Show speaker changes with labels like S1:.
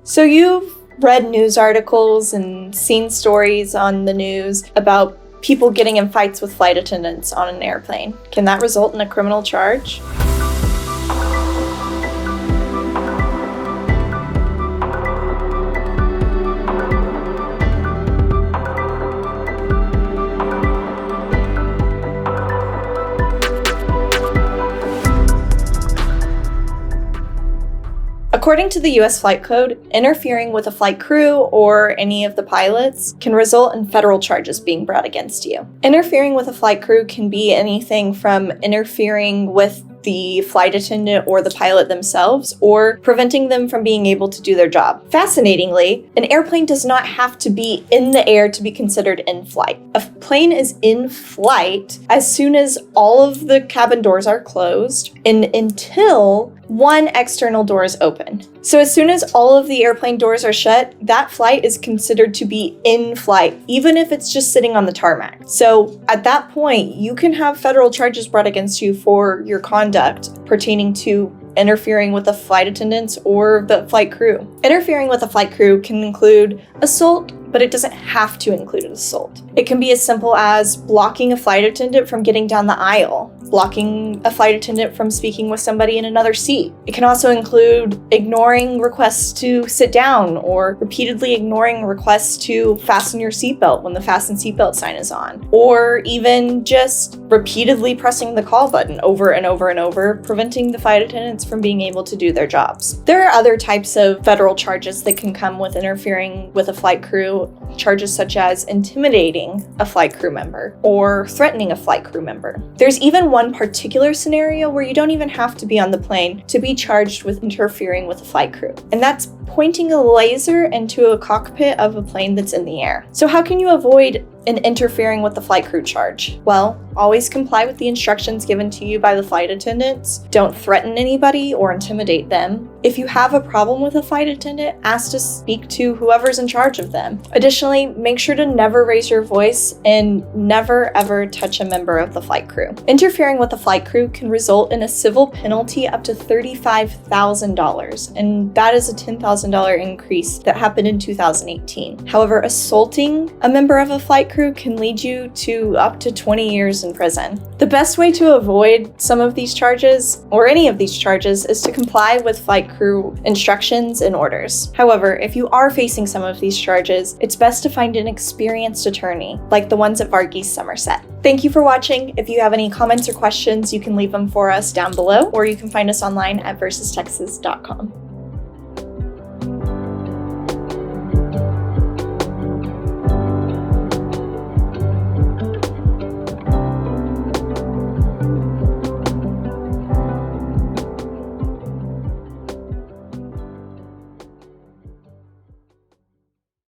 S1: So you've read news articles and seen stories on the news about people getting in fights with flight attendants on an airplane. Can that result in a criminal charge? According to the U.S. Flight Code, interfering with a flight crew or any of the pilots can result in federal charges being brought against you. Interfering with a flight crew can be anything from interfering with the flight attendant or the pilot themselves, or preventing them from being able to do their job. Fascinatingly, an airplane does not have to be in the air to be considered in flight. A plane is in flight as soon as all of the cabin doors are closed and until one external door is open. So as soon as all of the airplane doors are shut, that flight is considered to be in flight, even if it's just sitting on the tarmac. So at that point, you can have federal charges brought against you for your conduct pertaining to interfering with the flight attendants or the flight crew. Interfering with a flight crew can include assault, but it doesn't have to include an assault. It can be as simple as blocking a flight attendant from getting down the aisle, blocking a flight attendant from speaking with somebody in another seat. It can also include ignoring requests to sit down or repeatedly ignoring requests to fasten your seatbelt when the fasten seatbelt sign is on, or even just repeatedly pressing the call button over and over and over, preventing the flight attendants from being able to do their jobs. There are other types of federal charges that can come with interfering with a flight crew, charges such as intimidating a flight crew member or threatening a flight crew member. There's even one particular scenario where you don't even have to be on the plane to be charged with interfering with a flight crew, and that's pointing a laser into a cockpit of a plane that's in the air. So how can you avoid an interfering with the flight crew charge? Well, always comply with the instructions given to you by the flight attendants. Don't threaten anybody or intimidate them. If you have a problem with a flight attendant, ask to speak to whoever's in charge of them. Additionally, make sure to never raise your voice and never ever touch a member of the flight crew. Interfering with the flight crew can result in a civil penalty up to $35,000, and that is a $10,000 increase that happened in 2018. However, assaulting a member of a flight crew can lead you to up to 20 years in prison. The best way to avoid some of these charges, or any of these charges, is to comply with flight crew instructions and orders. However, if you are facing some of these charges, it's best to find an experienced attorney, like the ones at Varghese Summersett. Thank you for watching. If you have any comments or questions, you can leave them for us down below, or you can find us online at versestexas.com.